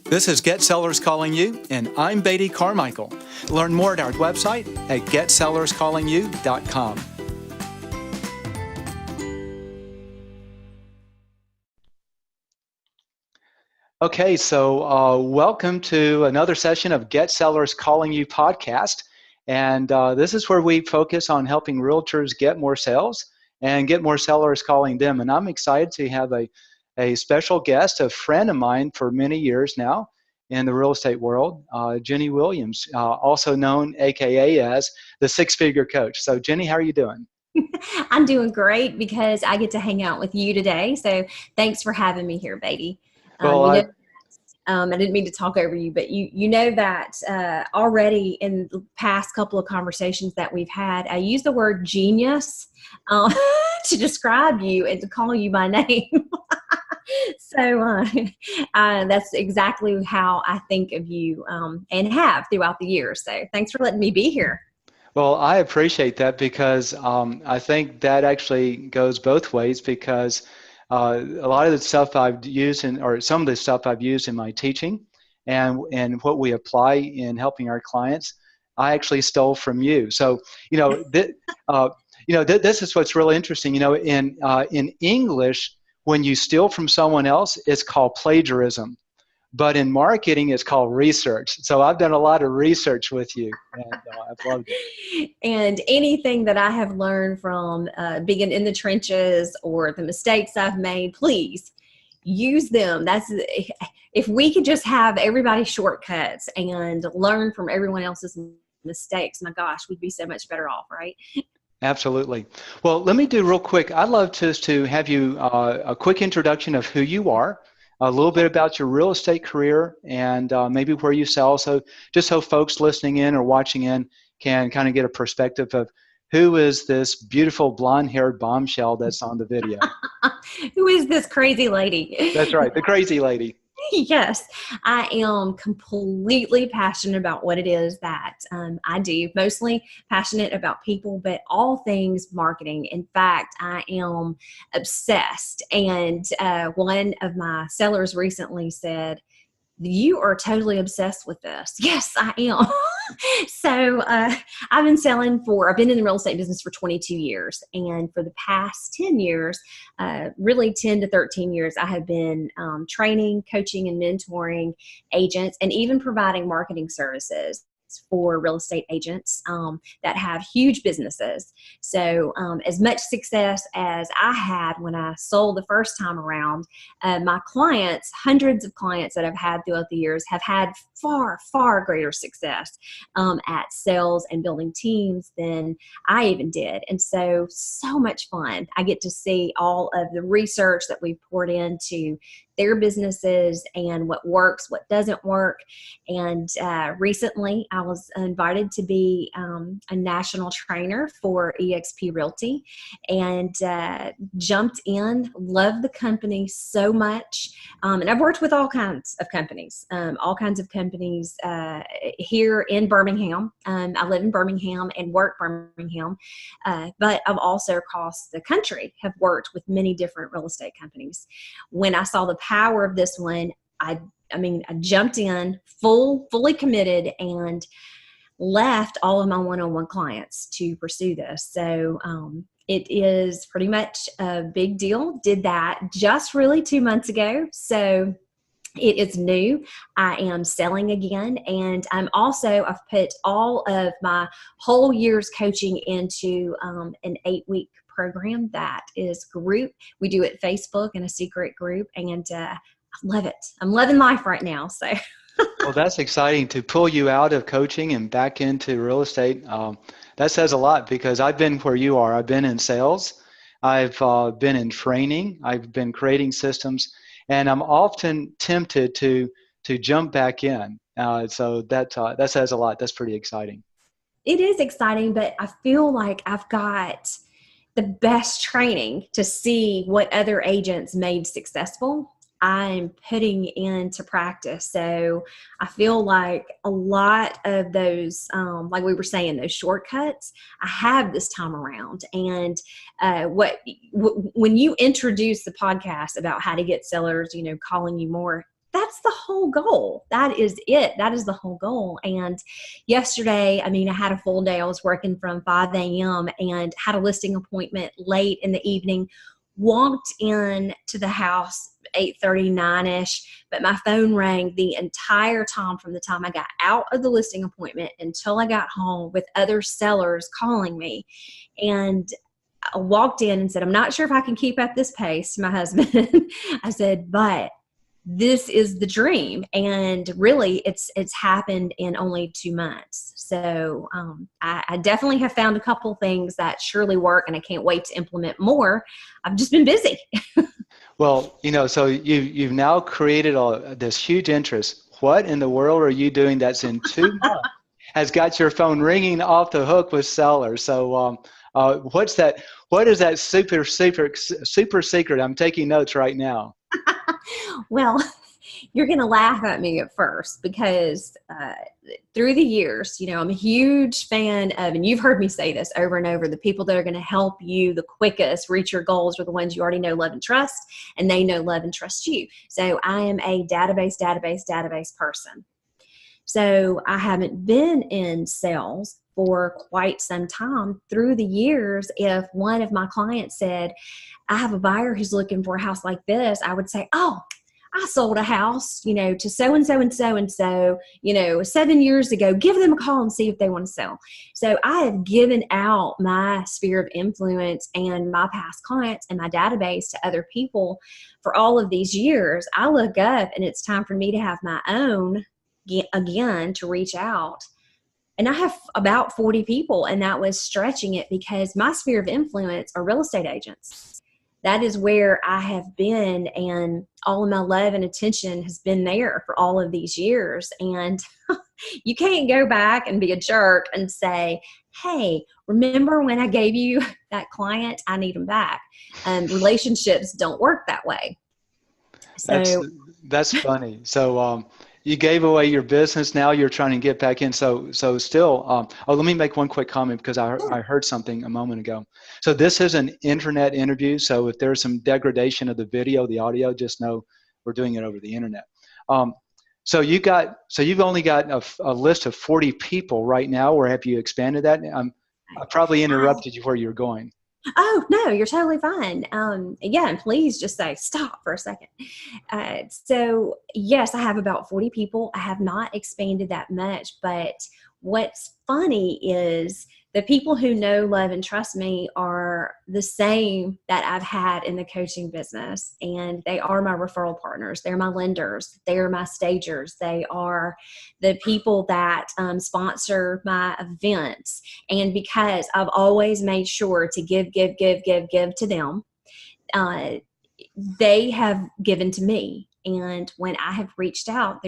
This is Get Sellers Calling You, and I'm Beatty Carmichael. Learn more at our website at getsellerscallingyou.com. Okay, so welcome to another session of Get Sellers Calling You podcast. And this is where we focus on helping realtors get more sales and get more sellers calling them. And I'm excited to have a special guest, a friend of mine for many years now in the real estate world, Jenny Williams, also known AKA as the Six-Figure Coach. So Jenny, how are you doing? I'm doing great because I get to hang out with you today. So thanks for having me here, Beatty. Well, I didn't mean to talk over you, but you know that already in the past couple of conversations that we've had, I use the word genius to describe you and to call you by name. So that's exactly how I think of you and have throughout the years. So thanks for letting me be here. Well, I appreciate that because I think that actually goes both ways because a lot of the stuff I've used or some of the stuff I've used in my teaching and what we apply in helping our clients, I actually stole from you. So, this is what's really interesting. In English, when you steal from someone else, it's called plagiarism. But in marketing, it's called research. So I've done a lot of research with you, and I've loved it. And anything that I have learned from being in the trenches or the mistakes I've made, please use them. If we could just have everybody shortcuts and learn from everyone else's mistakes, my gosh, we'd be so much better off, right? Absolutely. Well, let me do real quick. I'd love to have you a quick introduction of who you are, a little bit about your real estate career, and maybe where you sell. So just so folks listening in or watching in can kind of get a perspective of who is this beautiful blonde-haired bombshell that's on the video. Who is this crazy lady? That's right, the crazy lady. Yes, I am completely passionate about what it is that I do. Mostly passionate about people, but all things marketing. In fact, I am obsessed. And one of my sellers recently said, "You are totally obsessed with this." Yes, I am. So I've been in the real estate business for 22 years. And for the past 10 years, really 10 to 13 years, I have been training, coaching, and mentoring agents and even providing marketing services for real estate agents that have huge businesses. So as much success as I had when I sold the first time around, my clients, hundreds of clients that I've had throughout the years, have had far, far greater success at sales and building teams than I even did. And so much fun. I get to see all of the research that we've poured into their businesses and what works, what doesn't work. And recently I was invited to be a national trainer for eXp Realty and jumped in, loved the company so much. And I've worked with all kinds of companies here in Birmingham. I live in Birmingham and work Birmingham, but I've also across the country have worked with many different real estate companies. When I saw the power of this one, I jumped in fully committed and left all of my one-on-one clients to pursue this. So it is pretty much a big deal. Did that just really 2 months ago. So it is new. I am selling again. And I've put all of my whole year's coaching into an 8-week program that is group. We do it Facebook in a secret group, and I love it. I'm loving life right now. So. Well, that's exciting to pull you out of coaching and back into real estate. That says a lot because I've been where you are. I've been in sales. I've been in training. I've been creating systems, and I'm often tempted to jump back in. So that says a lot. That's pretty exciting. It is exciting, but I feel like I've got the best training to see what other agents made successful. I'm putting into practice. So I feel like a lot of those, like we were saying, those shortcuts, I have this time around. And when you introduce the podcast about how to get sellers, calling you more, that's the whole goal. That is it. That is the whole goal. And yesterday, I mean, I had a full day. I was working from 5 a.m. and had a listing appointment late in the evening. Walked in to the house 8:39ish, but my phone rang the entire time from the time I got out of the listing appointment until I got home, with other sellers calling me. And I walked in and said, I'm not sure if I can keep at this pace to my husband. I said, but this is the dream. And really it's happened in only 2 months. So I definitely have found a couple things that surely work, and I can't wait to implement more. I've just been busy. Well, so you've now created this huge interest. What in the world are you doing that's in 2 months has got your phone ringing off the hook with sellers? So what's that? What is that super secret? I'm taking notes right now. Well, you're going to laugh at me at first because through the years, I'm a huge fan of, and you've heard me say this over and over, the people that are going to help you the quickest reach your goals are the ones you already know, love, and trust, and they know, love, and trust you. So I am a database person. So I haven't been in sales for quite some time. Through the years, if one of my clients said, I have a buyer who's looking for a house like this, I would say, oh, I sold a house, to so-and-so and so-and-so, 7 years ago. Give them a call and see if they want to sell. So I have given out my sphere of influence and my past clients and my database to other people for all of these years. I look up and it's time for me to have my own again to reach out. And I have about 40 people, and that was stretching it because my sphere of influence are real estate agents. That is where I have been, and all of my love and attention has been there for all of these years. And you can't go back and be a jerk and say, hey, remember when I gave you that client? I need them back. Relationships don't work that way. So That's funny. So you gave away your business. Now you're trying to get back in. So still, let me make one quick comment because I heard something a moment ago. So this is an internet interview. So if there's some degradation of the video, the audio, just know we're doing it over the internet. So you've only got a list of 40 people right now, or have you expanded that? I probably interrupted you where you're going. Oh, no, you're totally fine. Yeah, and please just say stop for a second. So yes, I have about 40 people. I have not expanded that much, but what's funny is the people who know, love, and trust me are the same that I've had in the coaching business. And they are my referral partners. They're my lenders. They are my stagers. They are the people that sponsor my events. And because I've always made sure to give to them, they have given to me. And when I have reached out,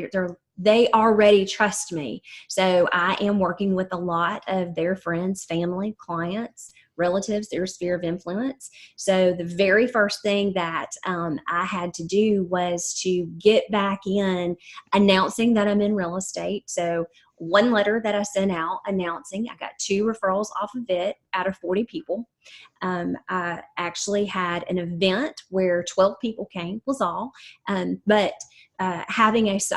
they already trust me. So I am working with a lot of their friends, family, clients, relatives, their sphere of influence. So the very first thing that I had to do was to get back in announcing that I'm in real estate. So one letter that I sent out announcing, I got 2 referrals off of it out of 40 people. I actually had an event where 12 people came, was all. But I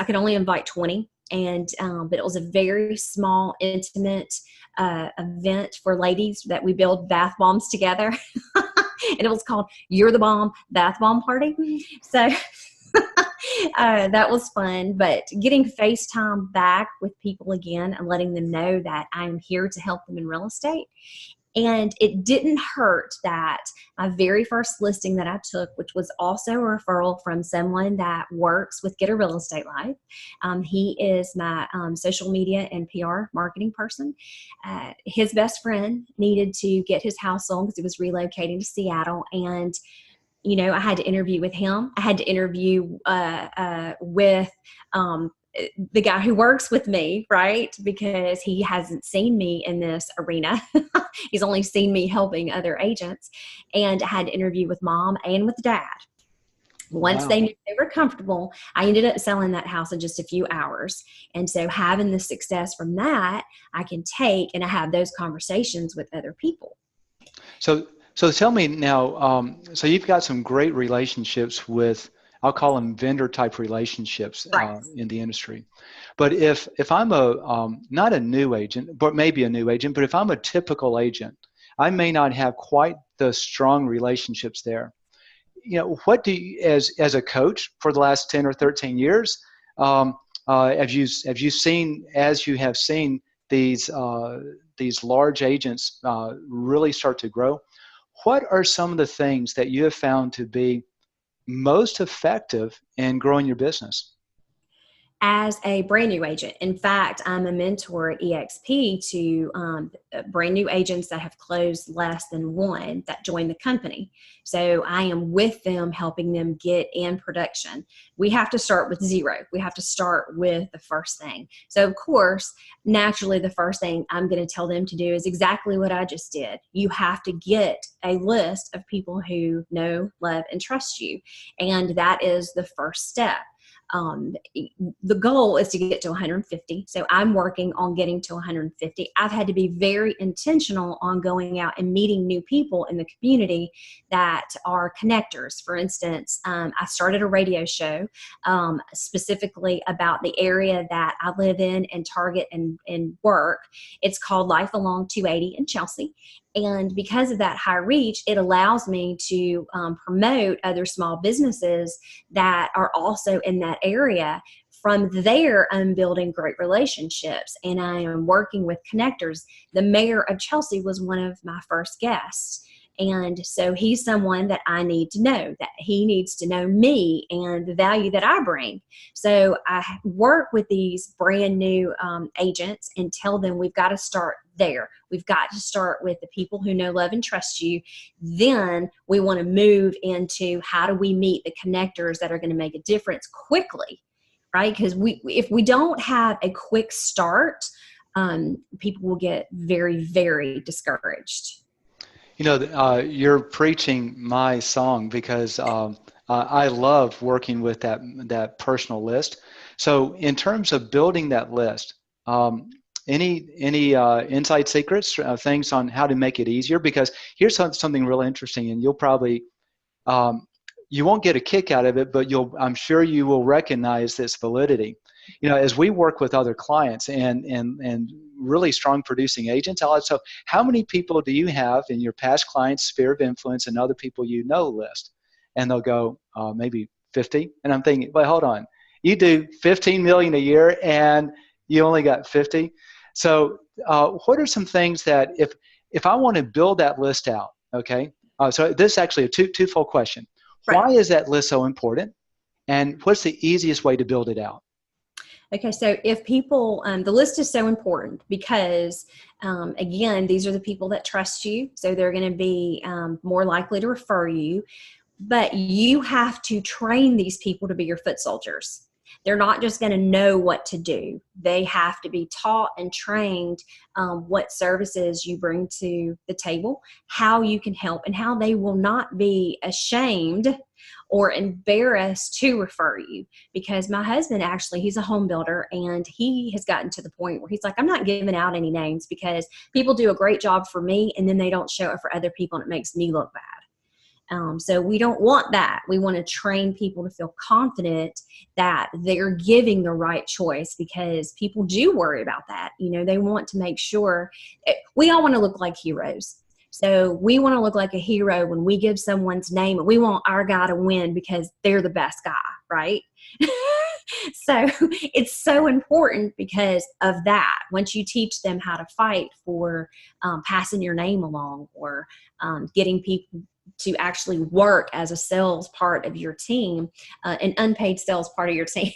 could only invite 20. But it was a very small, intimate event for ladies that we build bath bombs together. And it was called You're the Bomb Bath Bomb Party. So that was fun. But getting FaceTime back with people again and letting them know that I'm here to help them in real estate. And it didn't hurt that my very first listing that I took, which was also a referral from someone that works with Get a Real Estate Life. He is my social media and PR marketing person. His best friend needed to get his house sold because he was relocating to Seattle. And I had to interview with him. I had to interview with the guy who works with me, right? Because he hasn't seen me in this arena. He's only seen me helping other agents. And I had to interview with mom and with dad. Once they knew they were comfortable, I ended up selling that house in just a few hours. And so having the success from that, I can take and I have those conversations with other people. So tell me now, so you've got some great relationships with I'll call them vendor type relationships Right. in the industry. But if I'm a not a new agent, but maybe a new agent, but if I'm a typical agent, I may not have quite the strong relationships there. What do you, as a coach for the last 10 or 13 years, as you have seen these large agents really start to grow, what are some of the things that you have found to be most effective in growing your business? As a brand new agent. In fact, I'm a mentor at EXP to brand new agents that have closed less than one that join the company. So I am with them, helping them get in production. We have to start with zero. We have to start with the first thing. So of course, naturally, the first thing I'm going to tell them to do is exactly what I just did. You have to get a list of people who know, love, and trust you. And that is the first step. The goal is to get to 150. So I'm working on getting to 150. I've had to be very intentional on going out and meeting new people in the community that are connectors. For instance, I started a radio show specifically about the area that I live in and target and work. It's called Life Along 280 in Chelsea. And because of that high reach, it allows me to promote other small businesses that are also in that area. From there, I'm building great relationships and I am working with connectors. The mayor of Chelsea was one of my first guests. And so he's someone that I need to know, that he needs to know me and the value that I bring. So I work with these brand new agents and tell them we've got to start there. We've got to start with the people who know, love, and trust you. Then we want to move into how do we meet the connectors that are going to make a difference quickly, right? Because if we don't have a quick start, people will get very, very discouraged. You're preaching my song because I love working with that personal list. So in terms of building that list, any inside secrets, things on how to make it easier? Because here's something really interesting, and you'll probably you won't get a kick out of it, but I'm sure you will recognize this validity. As we work with other clients and really strong producing agents, so how many people do you have in your past clients' sphere of influence and other people list? And they'll go, maybe 50. And I'm thinking, well, hold on. You do 15 million a year and you only got 50. So what are some things that if I want to build that list out, okay? So this is actually a twofold question. Right. Why is that list so important? And what's the easiest way to build it out? Okay, so if people, the list is so important because, again, these are the people that trust you, so they're going to be more likely to refer you, but you have to train these people to be your foot soldiers. They're not just going to know what to do. They have to be taught and trained what services you bring to the table, how you can help, and how they will not be ashamed or embarrassed to refer you. Because my husband, actually, he's a home builder, and he has gotten to the point where he's like, I'm not giving out any names because people do a great job for me and then they don't show it for other people and it makes me look bad. So we don't want that. We want to train people to feel confident that they're giving the right choice, because people do worry about that. They want to make sure. We all want to look like heroes. So we want to look like a hero when we give someone's name, and we want our guy to win because they're the best guy, right? So it's so important because of that. Once you teach them how to fight for passing your name along, or getting people to actually work as a sales part of your team, an unpaid sales part of your team.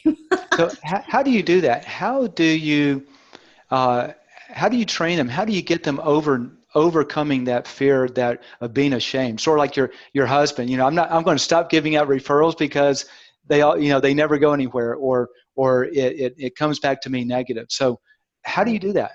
So how do you do that? How do you train them? How do you get them overcoming that fear of being ashamed? Sort of like your husband. I'm going to stop giving out referrals because they never go anywhere, or it comes back to me negative. So how do you do that?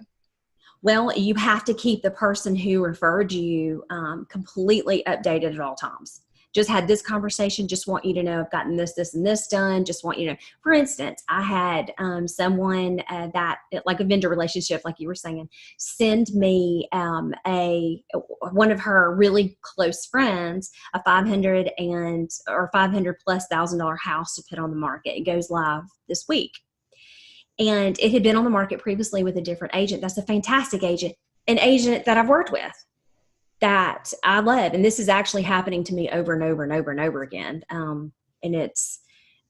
Well, you have to keep the person who referred you completely updated at all times. just had this conversation. Just want you to know I've gotten this, this, and this done. Just want you to know. For instance, I had someone that, like a vendor relationship, like you were saying, send me one of her really close friends a 500 plus $1,000 house to put on the market. It goes live this week. And it had been on the market previously with a different agent. That's a fantastic agent, an agent that I've worked with, that I love. And this is actually happening to me over and over and over and over again. And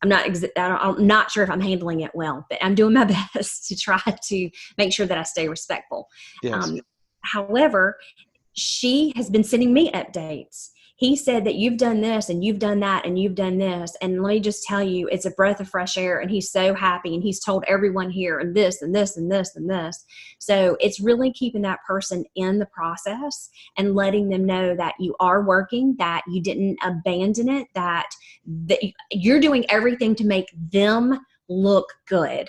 I'm not sure if I'm handling it well, but I'm doing my best to try to make sure that I stay respectful. Yes. However, she has been sending me updates. He said that you've done this and you've done that and you've done this. And let me just tell you, it's a breath of fresh air. And he's so happy. And he's told everyone here and this and this and this and this. So it's really keeping that person in the process and letting them know that you are working, that you didn't abandon it, that you're doing everything to make them look good.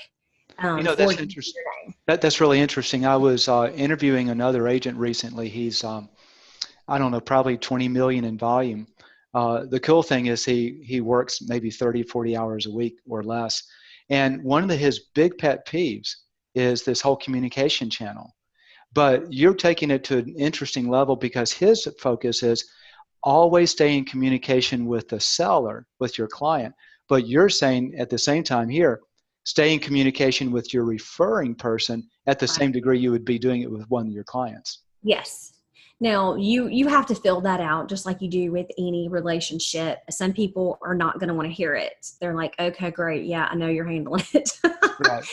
That's interesting. That's really interesting. I was interviewing another agent recently. He's I don't know, probably 20 million in volume. The cool thing is he works maybe 30, 40 hours a week or less. And one of his big pet peeves is this whole communication channel. But you're taking it to an interesting level because his focus is always stay in communication with the seller, with your client. But you're saying at the same time here, stay in communication with your referring person at the same degree you would be doing it with one of your clients. Yes. Now, you have to fill that out just like you do with any relationship. Some people are not going to want to hear it. They're like, okay, great. Yeah, I know you're handling it. Right.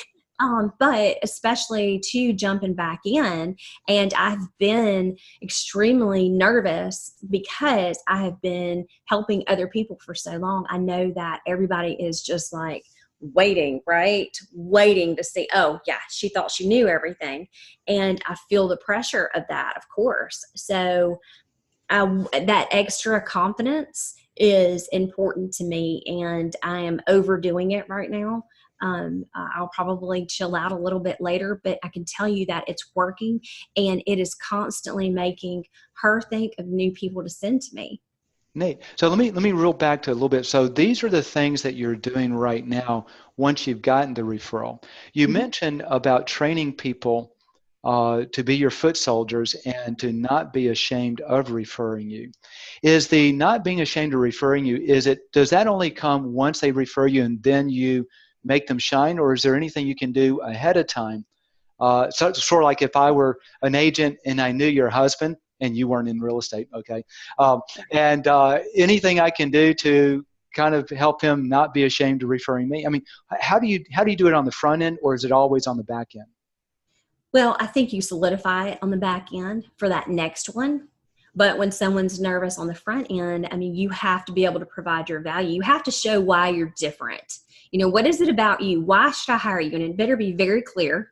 But especially to jumping back in, and I've been extremely nervous because I have been helping other people for so long. I know that everybody is just like, waiting to see, oh yeah, she thought she knew everything. And I feel the pressure of that, of course. So that extra confidence is important to me, and I am overdoing it right now. I'll probably chill out a little bit later, but I can tell you that it's working, and it is constantly making her think of new people to send to me. Nate, so let me reel back to a little bit. So these are the things that you're doing right now once you've gotten the referral. You mentioned about training people to be your foot soldiers and to not be ashamed of referring you. Is the not being ashamed of referring you, does that only come once they refer you and then you make them shine, or is there anything you can do ahead of time? So it's sort of like if I were an agent and I knew your husband and you weren't in real estate, okay? And anything I can do to kind of help him not be ashamed of referring me. I mean, how do you do it on the front end, or is it always on the back end? Well, I think you solidify it on the back end for that next one. But when someone's nervous on the front end, I mean, you have to be able to provide your value. You have to show why you're different. What is it about you? Why should I hire you? And it better be very clear.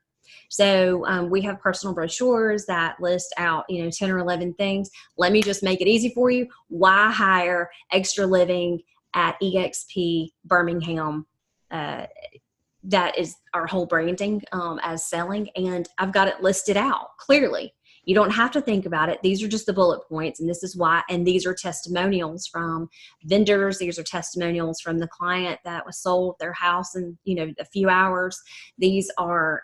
So we have personal brochures that list out, 10 or 11 things. Let me just make it easy for you. Why hire Extra Living at EXP Birmingham? That is our whole branding as selling. And I've got it listed out clearly. You don't have to think about it. These are just the bullet points. And this is why, and these are testimonials from vendors. These are testimonials from the client that was sold their house in, a few hours. These are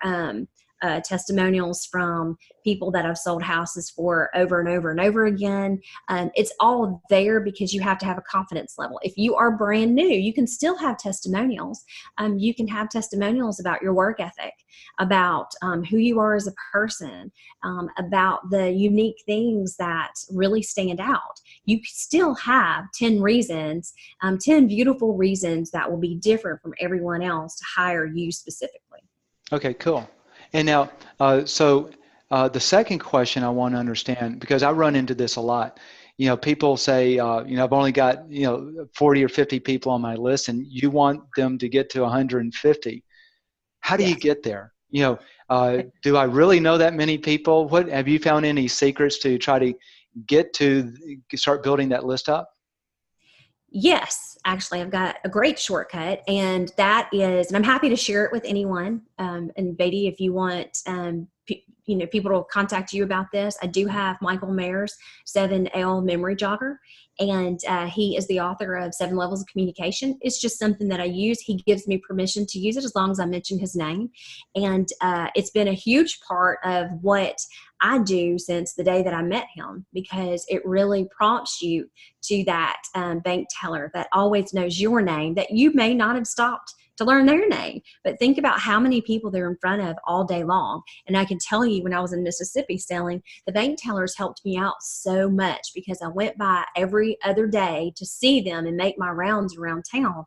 testimonials from people that I've sold houses for over and over and over again. It's all there because you have to have a confidence level. If you are brand new, you can still have testimonials. You can have testimonials about your work ethic, about who you are as a person, about the unique things that really stand out. You still have 10 reasons, 10 beautiful reasons that will be different from everyone else to hire you specifically. Okay, cool. And now, the second question I want to understand, because I run into this a lot, people say, I've only got, 40 or 50 people on my list and you want them to get to 150. How do you get there? Do I really know that many people? What have you found any secrets to try to start building that list up? Yes, actually, I've got a great shortcut, and that is, and I'm happy to share it with anyone. And Beatty, if you want, people to contact you about this, I do have Michael Mayer's 7L memory jogger, and he is the author of 7 Levels of Communication. It's just something that I use. He gives me permission to use it as long as I mention his name. And it's been a huge part of what I do since the day that I met him, because it really prompts you to that bank teller that always knows your name, that you may not have stopped to learn their name. But think about how many people they're in front of all day long. And I can tell you, when I was in Mississippi selling, the bank tellers helped me out so much, because I went by every other day to see them and make my rounds around town.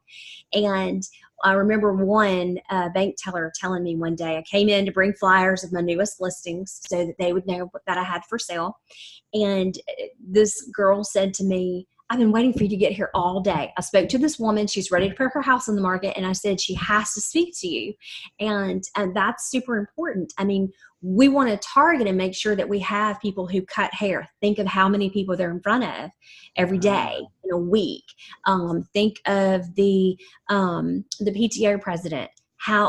And I remember one bank teller telling me one day, I came in to bring flyers of my newest listings so that they would know that I had for sale. And this girl said to me, I've been waiting for you to get here all day. I spoke to this woman. She's ready to put her house on the market. And I said, she has to speak to you. And that's super important. I mean, we want to target and make sure that we have people who cut hair. Think of how many people they're in front of every day in a week. Think of the PTO president.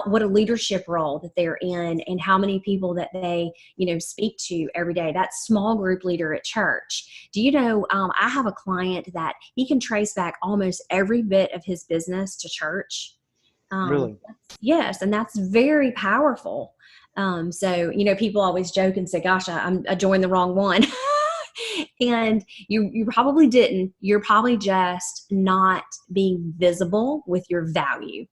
What a leadership role that they're in, and how many people that they, speak to every day. That small group leader at church. Do you know, I have a client that he can trace back almost every bit of his business to church. Really? Yes. And that's very powerful. So, people always joke and say, gosh, I joined the wrong one. And you probably didn't. You're probably just not being visible with your value.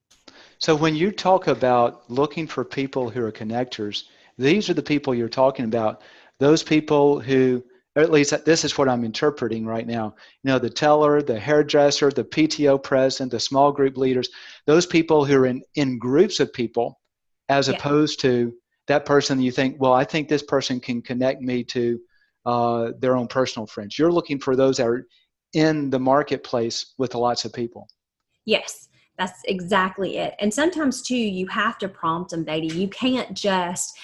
So when you talk about looking for people who are connectors, these are the people you're talking about. Those people who, or at least this is what I'm interpreting right now. The teller, the hairdresser, the PTO president, the small group leaders, those people who are in groups of people, as opposed to that person you think, well, I think this person can connect me to their own personal friends. You're looking for those that are in the marketplace with lots of people. Yes. That's exactly it. And sometimes too, you have to prompt them, Beatty. You can't just,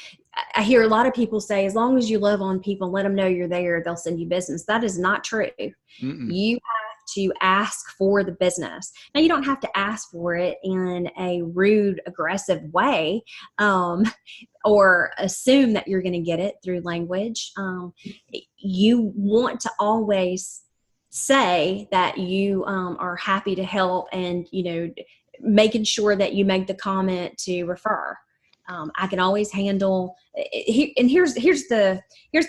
I hear a lot of people say, as long as you love on people, let them know you're there, they'll send you business. That is not true. Mm-mm. You have to ask for the business. Now, you don't have to ask for it in a rude, aggressive way, or assume that you're going to get it through language. You want to always say that you are happy to help, and making sure that you make the comment to refer. I can always handle and here's the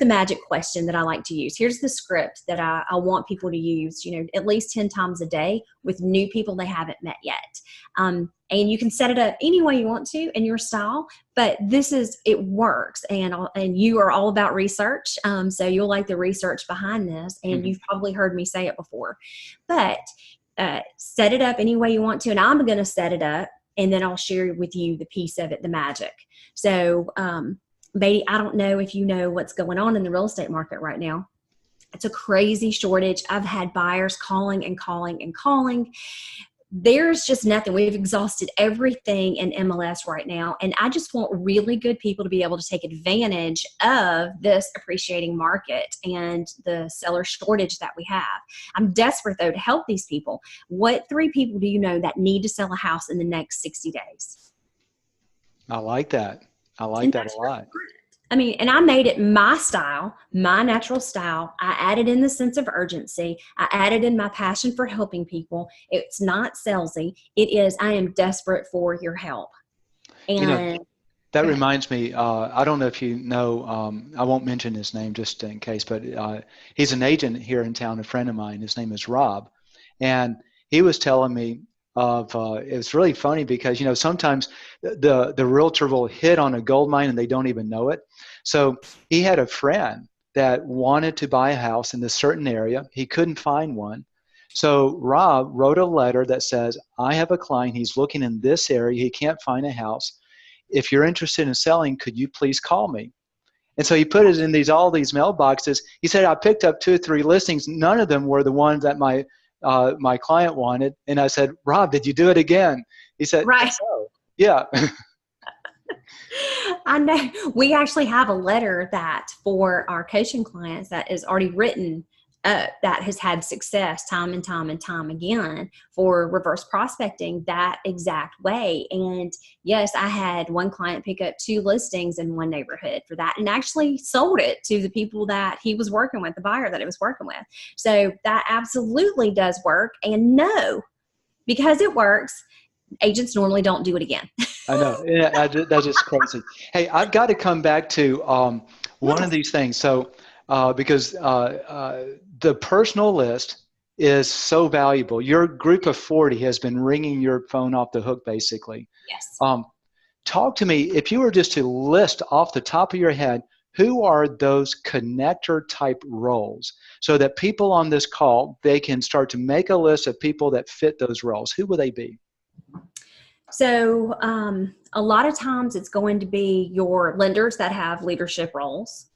magic question that I like to use. Here's the script that I want people to use, at least 10 times a day with new people they haven't met yet. And you can set it up any way you want to in your style, but it works. And you are all about research. So you'll like the research behind this, and you've probably heard me say it before, but set it up any way you want to. And I'm going to set it up, and then I'll share with you the piece of it, the magic. So, Beatty, I don't know if you know what's going on in the real estate market right now. It's a crazy shortage. I've had buyers calling and calling and calling. There's just nothing. We've exhausted everything in MLS right now. And I just want really good people to be able to take advantage of this appreciating market and the seller shortage that we have. I'm desperate, though, to help these people. What 3 people do you know that need to sell a house in the next 60 days? I like that. I like that a lot. I mean, and I made it my style, my natural style. I added in the sense of urgency. I added in my passion for helping people. It's not salesy. It is, I am desperate for your help. And that reminds me, I don't know if you know, I won't mention his name just in case, but he's an agent here in town, a friend of mine. His name is Rob. And he was telling me it's really funny because, sometimes the realtor will hit on a gold mine and they don't even know it. So he had a friend that wanted to buy a house in this certain area. He couldn't find one. So Rob wrote a letter that says, I have a client. He's looking in this area. He can't find a house. If you're interested in selling, could you please call me? And so he put it in all these mailboxes. He said, I picked up 2 or 3 listings. None of them were the ones that my client wanted. And I said, Rob, did you do it again? He said, right. Oh, yeah. I know. We actually have a letter that for our coaching clients that is already written that has had success time and time and time again for reverse prospecting that exact way. And yes, I had one client pick up 2 listings in one neighborhood for that and actually sold it to the people that he was working with, the buyer that he was working with. So that absolutely does work. And no, because it works, agents normally don't do it again. I know. Yeah, that's just crazy. Hey, I've got to come back to one of Yes. these things. So, because the personal list is so valuable. Your group of 40 has been ringing your phone off the hook, basically. Yes. Um, Talk to me, if you were just to list off the top of your head, who are those connector type roles so that people on this call, they can start to make a list of people that fit those roles? Who will they be? So a lot of times it's going to be your lenders that have leadership roles.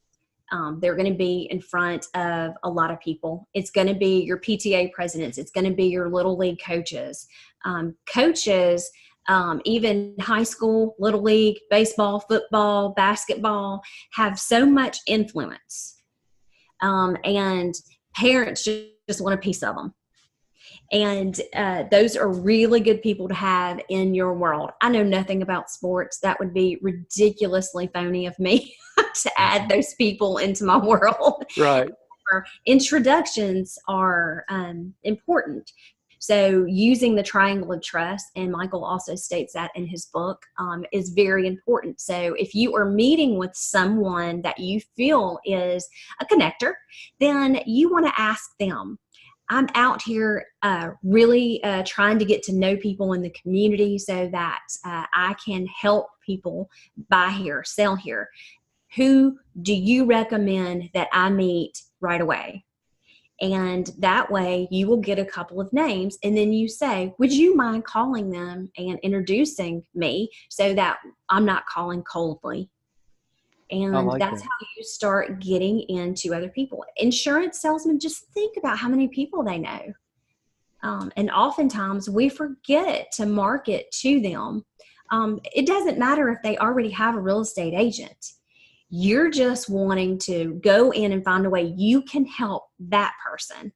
They're going to be in front of a lot of people. It's going to be your PTA presidents. It's going to be your little league coaches. Coaches, even high school, little league, baseball, football, basketball, have so much influence. And parents just want a piece of them. And those are really good people to have in your world. I know nothing about sports. That would be ridiculously phony of me to add those people into my world. Right. Introductions are important. So using the triangle of trust, and Michael also states that in his book, is very important. So if you are meeting with someone that you feel is a connector, then you want to ask them, I'm out here really trying to get to know people in the community so that I can help people buy here, sell here. Who do you recommend that I meet right away? And that way you will get a couple of names, and then you say, would you mind calling them and introducing me so that I'm not calling coldly? I And like that's that. how you start getting into other people. Insurance salesmen, just think about how many people they know. And oftentimes we forget to market to them. It doesn't matter if they already have a real estate agent. You're just wanting to go in and find a way you can help that person.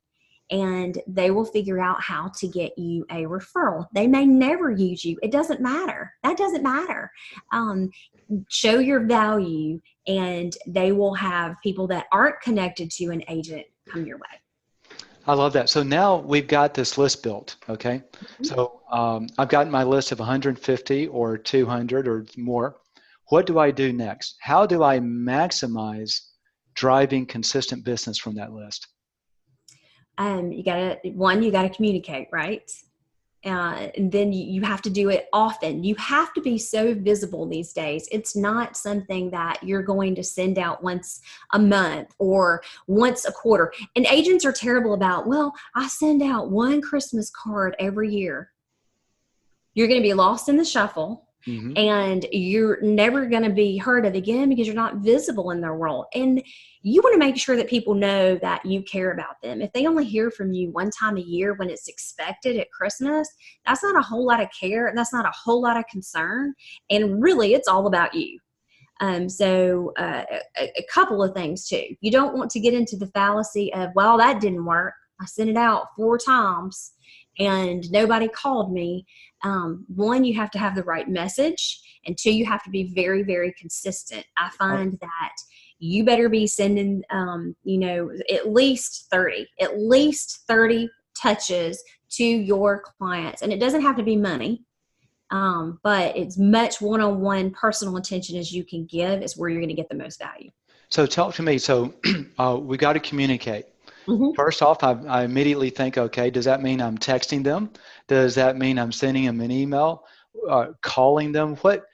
And they will figure out how to get you a referral. They may never use you. It doesn't matter. That doesn't matter. Show your value, and they will have people that aren't connected to an agent come your way. I love that. So now we've got this list built, okay? Mm-hmm. So I've got my list of 150 or 200 or more. What do I do next? How do I maximize driving consistent business from that list? You gotta communicate, right? And then you have to do it often. You have to be so visible these days. It's not something that you're going to send out once a month or once a quarter. And agents are terrible about, well, I send out one Christmas card every year. You're going to be lost in the shuffle. Mm-hmm. And you're never going to be heard of again because you're not visible in their world. And you want to make sure that people know that you care about them. If they only hear from you one time a year when it's expected at Christmas, that's not a whole lot of care, and that's not a whole lot of concern. And really, it's all about you. So a couple of things too. You don't want to get into the fallacy of, well, that didn't work. I sent it out 4 times and nobody called me. One, you have to have the right message, and 2, you have to be very, very consistent. I find that you better be sending, at least 30 touches to your clients. And it doesn't have to be money, but it's much one-on-one personal attention as you can give is where you're going to get the most value. So talk to me. So we got to communicate. Mm-hmm. First off, I immediately think, okay, does that mean I'm texting them? Does that mean I'm sending them an email, calling them? What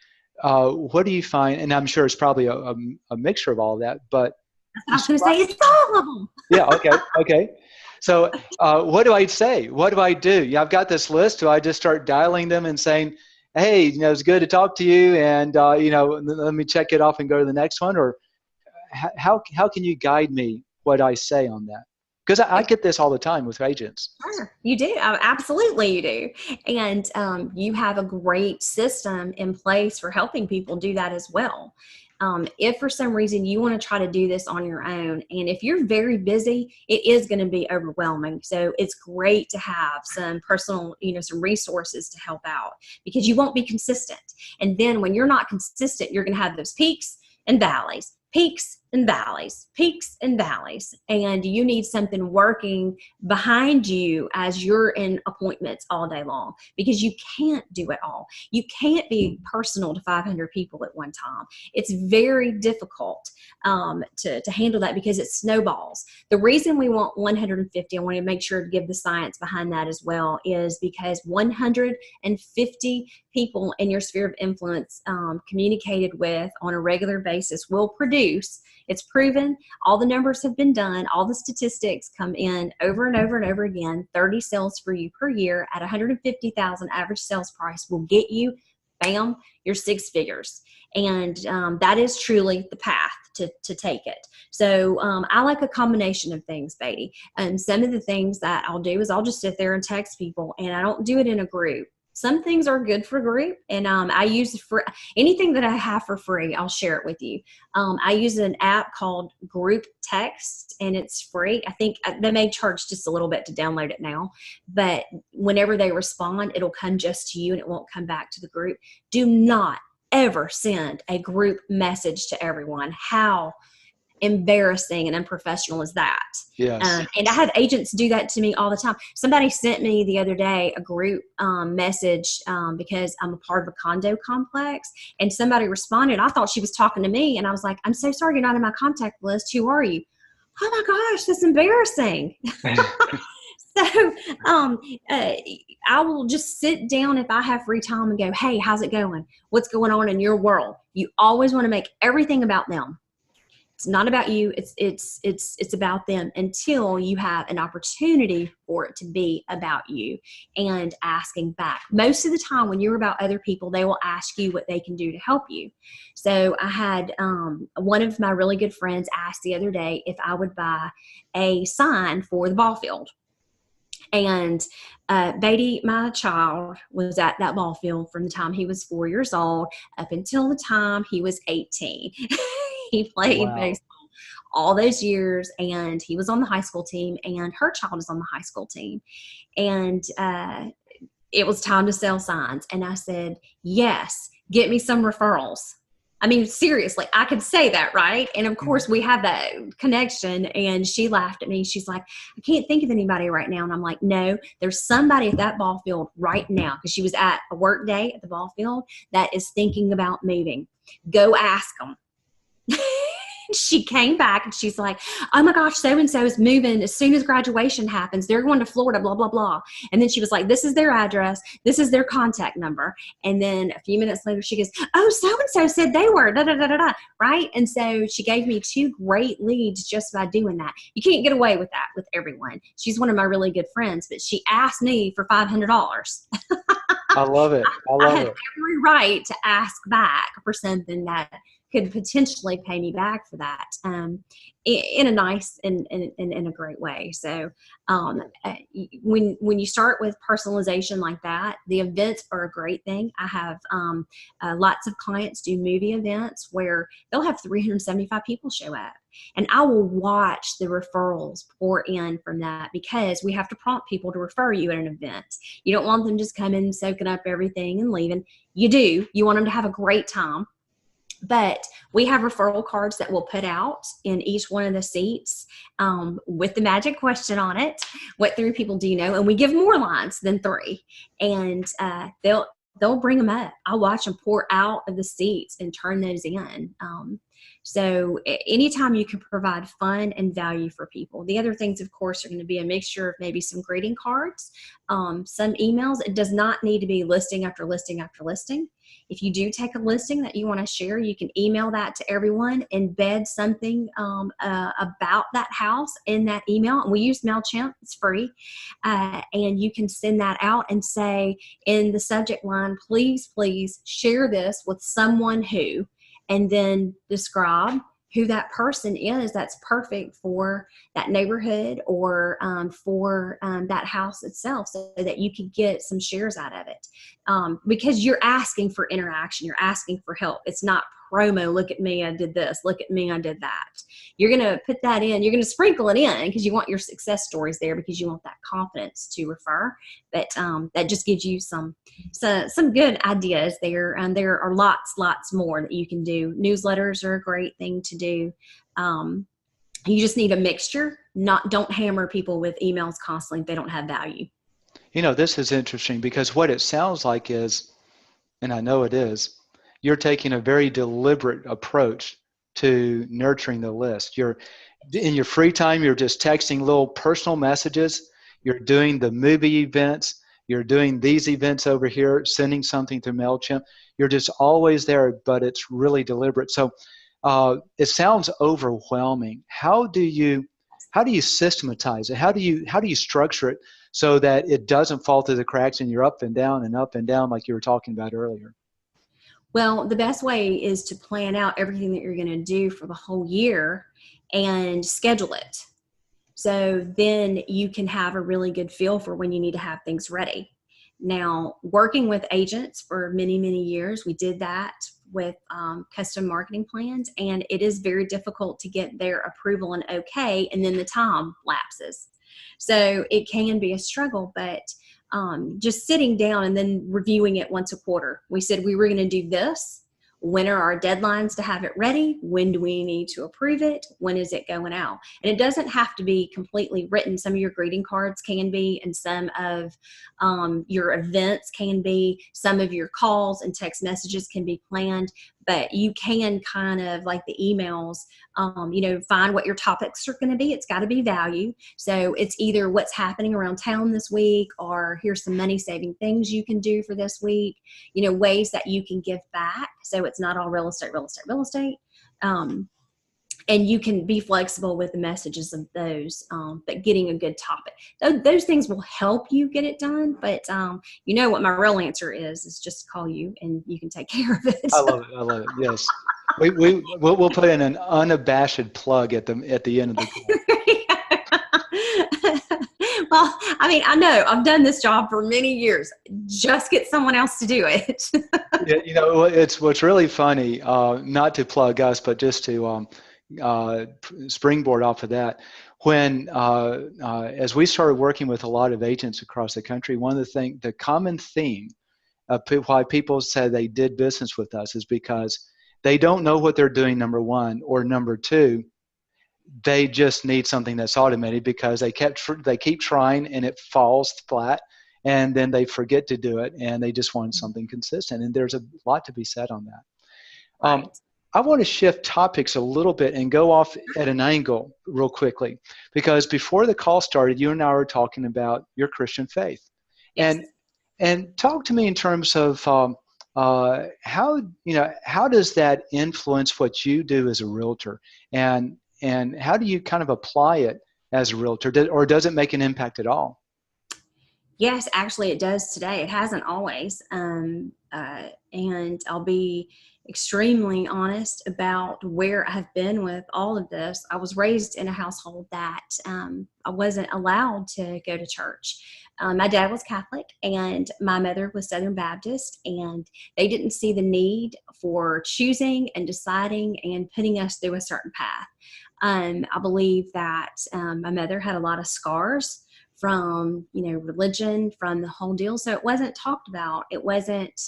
do you find? And I'm sure it's probably a mixture of all of that, but I was going to say it's all of them. Yeah, okay. So what do I say? What do I do? Yeah, I've got this list. Do I just start dialing them and saying, hey, it's good to talk to you, and let me check it off and go to the next one? Or how can you guide me what I say on that? Because I get this all the time with agents. Sure, you do. Absolutely, you do. And you have a great system in place for helping people do that as well. If for some reason you want to try to do this on your own, and if you're very busy, it is going to be overwhelming. So it's great to have some personal, some resources to help out, because you won't be consistent. And then when you're not consistent, you're going to have those peaks and valleys, peaks and valleys, peaks and valleys. And you need something working behind you as you're in appointments all day long, because you can't do it all. You can't be personal to 500 people at one time. It's very difficult to handle that, because it snowballs. The reason we want 150, I want to make sure to give the science behind that as well, is because 150 people in your sphere of influence communicated with on a regular basis will produce. It's proven. All the numbers have been done. All the statistics come in over and over and over again. 30 sales for you per year at 150,000 average sales price will get you, bam, your 6 figures. And that is truly the path to take it. So I like a combination of things, Beatty. And some of the things that I'll do is I'll just sit there and text people, and I don't do it in a group. Some things are good for group, and I use for anything that I have for free, I'll share it with you. I use an app called Group Text, and it's free. I think they may charge just a little bit to download it now, but whenever they respond, it'll come just to you and it won't come back to the group. Do not ever send a group message to everyone. How embarrassing and unprofessional is that? Yes. And I have agents do that to me all the time. Somebody sent me the other day a group message because I'm a part of a condo complex, and somebody responded. I thought she was talking to me, and I was like, I'm so sorry, you're not in my contact list. Who are you? Oh my gosh, that's embarrassing. So I will just sit down if I have free time and go, hey, how's it going? What's going on in your world? You always want to make everything about them. It's not about you. It's about them until you have an opportunity for it to be about you and asking back. Most of the time when you're about other people, they will ask you what they can do to help you. So I had one of my really good friends ask the other day if I would buy a sign for the ball field. And Beatty, my child, was at that ball field from the time he was 4 years old up until the time he was 18. He played baseball all those years, and he was on the high school team, and her child is on the high school team. And it was time to sell signs. And I said, yes, get me some referrals. I mean, seriously, I could say that, right? And of course, we have that connection. And she laughed at me. She's like, I can't think of anybody right now. And I'm like, no, there's somebody at that ball field right now, because she was at a work day at the ball field, that is thinking about moving. Go ask them. She came back and she's like, oh my gosh, so-and-so is moving as soon as graduation happens. They're going to Florida, blah, blah, blah. And then she was like, this is their address. This is their contact number. And then a few minutes later, she goes, oh, so-and-so said they were, da, da, da, da, da, right? And so she gave me 2 great leads just by doing that. You can't get away with that with everyone. She's one of my really good friends, but she asked me for $500. I love it. I have every right to ask back for something that could potentially pay me back for that in a nice and in a great way. So when you start with personalization like that, the events are a great thing. I have lots of clients do movie events where they'll have 375 people show up. And I will watch the referrals pour in from that, because we have to prompt people to refer you at an event. You don't want them just coming, soaking up everything and leaving. You do. You want them to have a great time. But we have referral cards that we'll put out in each one of the seats with the magic question on it. What 3 people do you know? And we give more lines than 3. And they'll bring them up. I'll watch them pour out of the seats and turn those in. So anytime you can provide fun and value for people. The other things, of course, are going to be a mixture of maybe some greeting cards, some emails. It does not need to be listing after listing after listing. If you do take a listing that you want to share, you can email that to everyone, embed something about that house in that email. And we use MailChimp, it's free. And you can send that out and say in the subject line, please, please share this with someone who, and then describe who that person is that's perfect for that neighborhood or for that house itself, so that you could get some shares out of it. because you're asking for interaction. You're asking for help. It's not promo. Look at me. I did this. Look at me. I did that. You're going to put that in. You're going to sprinkle it in because you want your success stories there, because you want that confidence to refer. But that just gives you some good ideas there. And there are lots more that you can do. Newsletters are a great thing to do. You just need a mixture. Don't hammer people with emails constantly if they don't have value. This is interesting because what it sounds like is, and I know it is, you're taking a very deliberate approach to nurturing the list. In your free time, you're just texting little personal messages. You're doing the movie events. You're doing these events over here, sending something to MailChimp. You're just always there, but it's really deliberate. So it sounds overwhelming. How do you systematize it? How do you structure it so that it doesn't fall through the cracks and you're up and down like you were talking about earlier? Well, the best way is to plan out everything that you're going to do for the whole year and schedule it. So then you can have a really good feel for when you need to have things ready. Now, working with agents for many, many years, we did that with custom marketing plans, and it is very difficult to get their approval and okay, and then the time lapses. So it can be a struggle, but just sitting down and then reviewing it once a quarter. We said we were going to do this. When are our deadlines to have it ready? When do we need to approve it? When is it going out? And it doesn't have to be completely written. Some of your greeting cards can be, and some of your events can be. Some of your calls and text messages can be planned. But you can kind of, like the emails, find what your topics are going to be. It's got to be value. So it's either what's happening around town this week, or here's some money saving things you can do for this week, ways that you can give back. So it's not all real estate. And you can be flexible with the messages of those, but getting a good topic. Those things will help you get it done. But what my real answer is just call you and you can take care of it. I love it. Yes. We'll put in an unabashed plug at the end of the call. Well, I know I've done this job for many years. Just get someone else to do it. It's what's really funny, not to plug us, but just to springboard off of that. When as we started working with a lot of agents across the country, one of the common theme of why people said they did business with us is because they don't know what they're doing, number one, or number two, they just need something that's automated because they keep trying and it falls flat, and then they forget to do it, and they just want something consistent. And there's a lot to be said on that. Right. I want to shift topics a little bit and go off at an angle real quickly, because before the call started, you and I were talking about your Christian faith. Yes. And talk to me in terms of how does that influence what you do as a realtor, and how do you kind of apply it as a realtor, or does it make an impact at all? Yes, actually it does today. It hasn't always. And I'll be extremely honest about where I've been with all of this. I was raised in a household that I wasn't allowed to go to church. My dad was Catholic and my mother was Southern Baptist, and they didn't see the need for choosing and deciding and putting us through a certain path. I believe that my mother had a lot of scars from, religion, from the whole deal. So it wasn't talked about. It wasn't,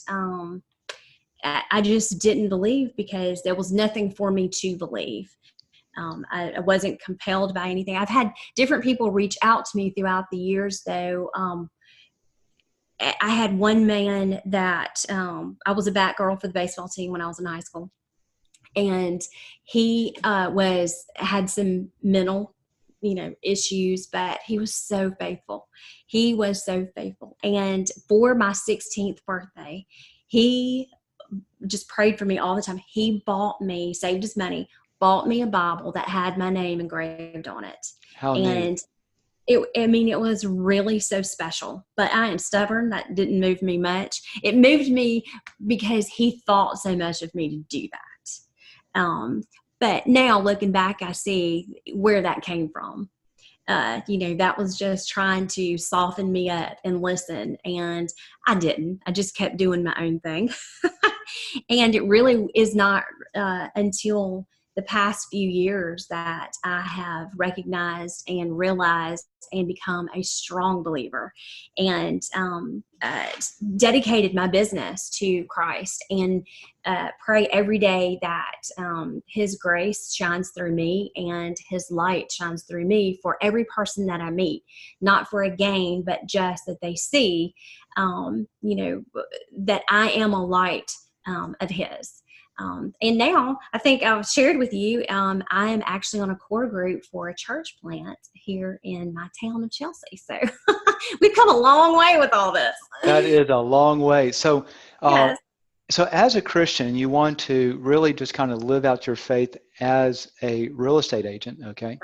I just didn't believe because there was nothing for me to believe. I wasn't compelled by anything. I've had different people reach out to me throughout the years, though. I had one man that I was a bat girl for the baseball team when I was in high school. And he had some mental issues, but he was so faithful. He was so faithful. And for my 16th birthday, he just prayed for me all the time. He saved his money, bought me a Bible that had my name engraved on it. How neat. It was really so special, but I am stubborn. That didn't move me much. It moved me because he thought so much of me to do that. But now looking back, I see where that came from. That was just trying to soften me up and listen. And I didn't. I just kept doing my own thing. And it really is not until the past few years that I have recognized and realized and become a strong believer, and dedicated my business to Christ, and pray every day that His grace shines through me and His light shines through me for every person that I meet, not for a gain, but just that they see, that I am a light of His. And now I think I've shared with you, I am actually on a core group for a church plant here in my town of Chelsea. So we've come a long way with all this. That is a long way. So, Yes. so as a Christian, you want to really just kind of live out your faith as a real estate agent, okay?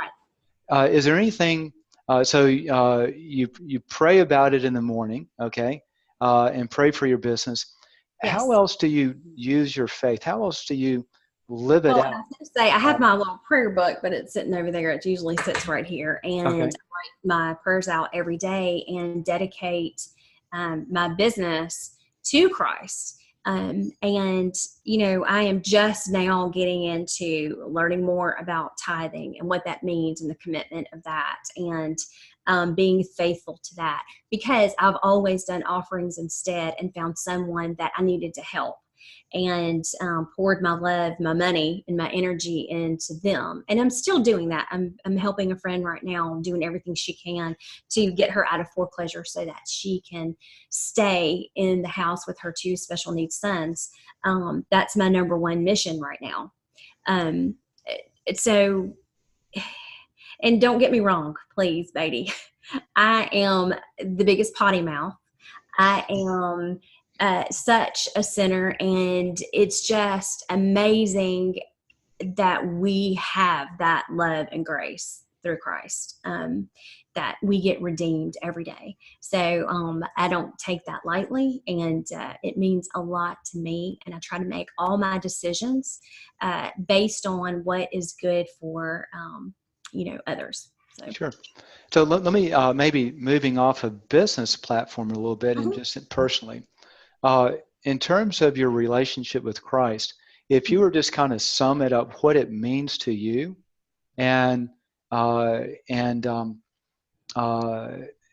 Right. Is there anything, you pray about it in the morning, okay, and pray for your business. How Yes. else do you use your faith? How else do you live it Well, I out? was going to say, I have my little prayer book, but it's sitting over there. It usually sits right here. And I Okay. write my prayers out every day and dedicate my business to Christ. And, I am just now getting into learning more about tithing and what that means and the commitment of that, and being faithful to that, because I've always done offerings instead and found someone that I needed to help, and poured my love, my money, and my energy into them. And I'm still doing that. I'm helping a friend right now, doing everything she can to get her out of foreclosure so that she can stay in the house with her two special needs sons. That's my number one mission right now. Um, so, and don't get me wrong, please, Beatty. I am the biggest potty mouth. I am such a sinner, and it's just amazing that we have that love and grace through Christ, that we get redeemed every day. So I don't take that lightly, and it means a lot to me, and I try to make all my decisions based on what is good for others. So. Sure. So let me maybe moving off a business platform a little bit and Mhm. just personally, in terms of your relationship with Christ, if you were just kind of sum it up, what it means to you, and and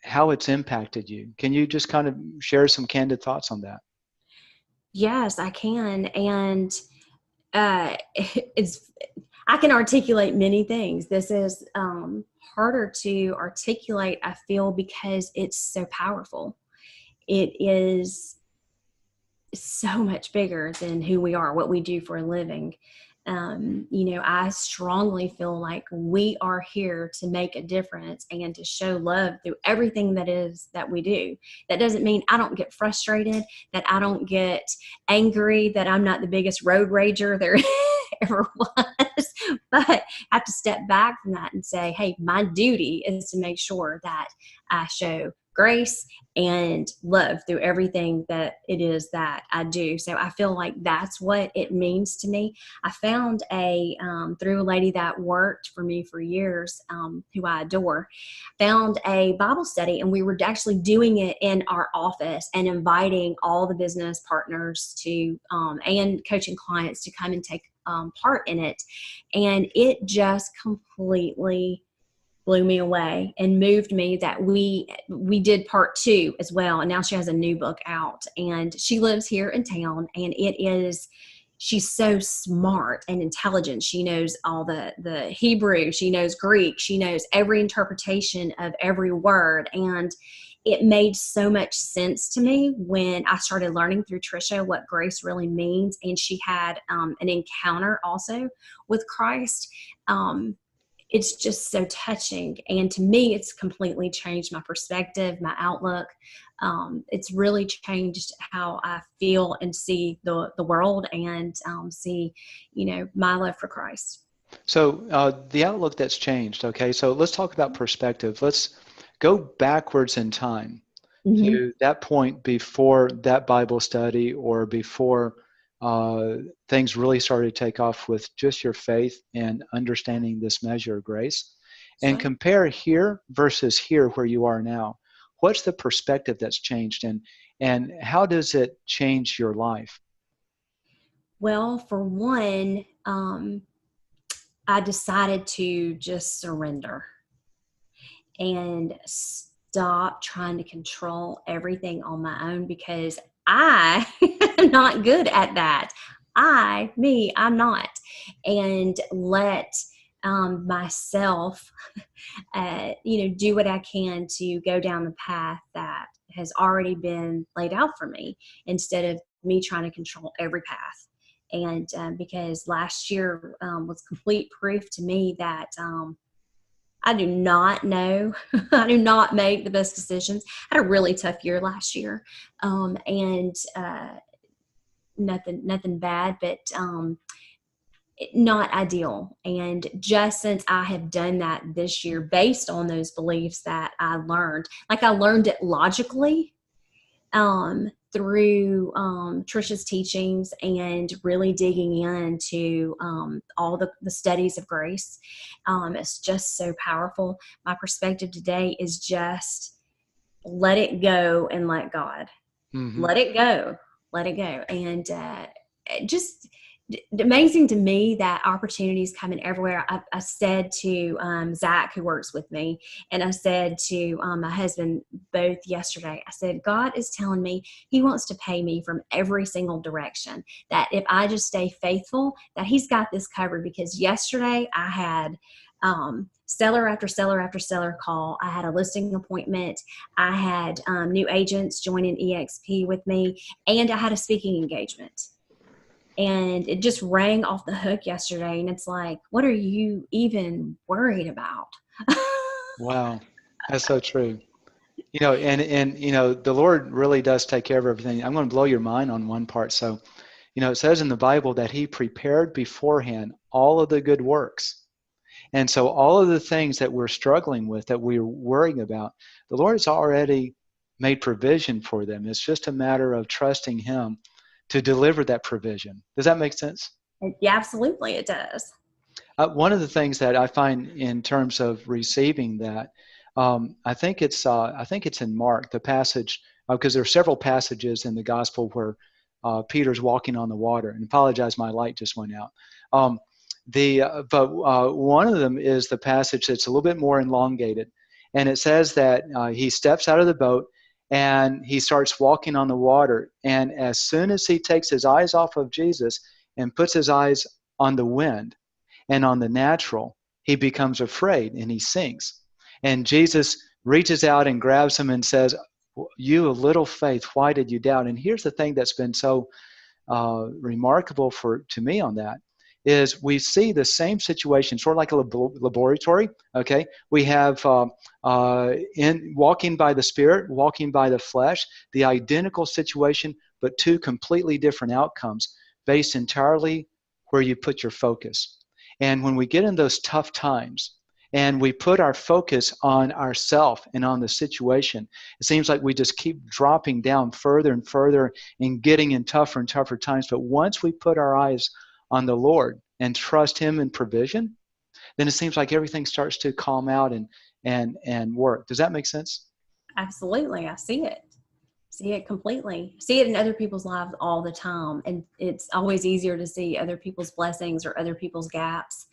how it's impacted you, can you just kind of share some candid thoughts on that? Yes, I can. And it's I can articulate many things. This is harder to articulate, I feel, because it's so powerful. It is so much bigger than who we are, what we do for a living. I strongly feel like we are here to make a difference and to show love through everything that we do. That doesn't mean I don't get frustrated, that I don't get angry, that I'm not the biggest road rager there ever was, but I have to step back from that and say, hey, my duty is to make sure that I show grace and love through everything that it is that I do. So I feel like that's what it means to me. I found through a lady that worked for me for years, who I adore, found a Bible study, and we were actually doing it in our office and inviting all the business partners to, and coaching clients to come and take part in it. And it just completely blew me away and moved me that we did part two as well. And now she has a new book out, and she lives here in town, and she's so smart and intelligent. She knows all the Hebrew, she knows Greek, she knows every interpretation of every word. And it made so much sense to me when I started learning through Trisha what grace really means. And she had an encounter also with Christ. It's just so touching. And to me, it's completely changed my perspective, my outlook. It's really changed how I feel and see the world, and see, my love for Christ. So the outlook that's changed. Okay, so let's talk about perspective. Let's go backwards in time Mm-hmm. to that point before that Bible study, or before things really started to take off with just your faith and understanding this measure of grace. and right. compare here versus here where you are now. What's the perspective that's changed, and how does it change your life? Well, for one, I decided to just surrender and stop trying to control everything on my own, because I am not good at that. I'm not. And let myself, do what I can to go down the path that has already been laid out for me, instead of me trying to control every path. And because last year was complete proof to me that I do not know. I do not make the best decisions. I had a really tough year last year, and nothing bad, but not ideal. And just since I have done that this year, based on those beliefs that I learned, like I learned it logically, through Trisha's teachings and really digging into all the studies of grace. It's just so powerful. My perspective today is just let it go and let God. Mm-hmm. Let it go. Let it go. And just amazing to me that opportunities come in everywhere. I said to Zach, who works with me, and I said to my husband both yesterday, I said, God is telling me he wants to pay me from every single direction, that if I just stay faithful, that he's got this covered. Because yesterday I had seller after seller after seller call. I had a listing appointment. I had new agents joining EXP with me, and I had a speaking engagement. And it just rang off the hook yesterday. And it's like, what are you even worried about? Wow, that's so true. And the Lord really does take care of everything. I'm going to blow your mind on one part. So, it says in the Bible that He prepared beforehand all of the good works. And so all of the things that we're struggling with, that we're worrying about, the Lord has already made provision for them. It's just a matter of trusting Him to deliver that provision. Does that make sense? Yeah, absolutely, it does. One of the things that I find in terms of receiving that, I think it's in Mark, the passage, because there are several passages in the gospel where Peter's walking on the water. And apologize, my light just went out. But one of them is the passage that's a little bit more elongated, and it says that he steps out of the boat and he starts walking on the water. And as soon as he takes his eyes off of Jesus and puts his eyes on the wind and on the natural, he becomes afraid and he sinks. And Jesus reaches out and grabs him and says, "You of little faith, why did you doubt?" And here's the thing that's been so remarkable to me on that is we see the same situation, sort of like a laboratory. Okay, we have in walking by the Spirit, walking by the flesh, the identical situation, but two completely different outcomes based entirely where you put your focus. And when we get in those tough times, and we put our focus on ourself and on the situation, it seems like we just keep dropping down further and further and getting in tougher and tougher times. But once we put our eyes on the Lord and trust Him in provision, then it seems like everything starts to calm out and work. Does that make sense? Absolutely. I see it completely. See it in other people's lives all the time. And it's always easier to see other people's blessings or other people's gaps,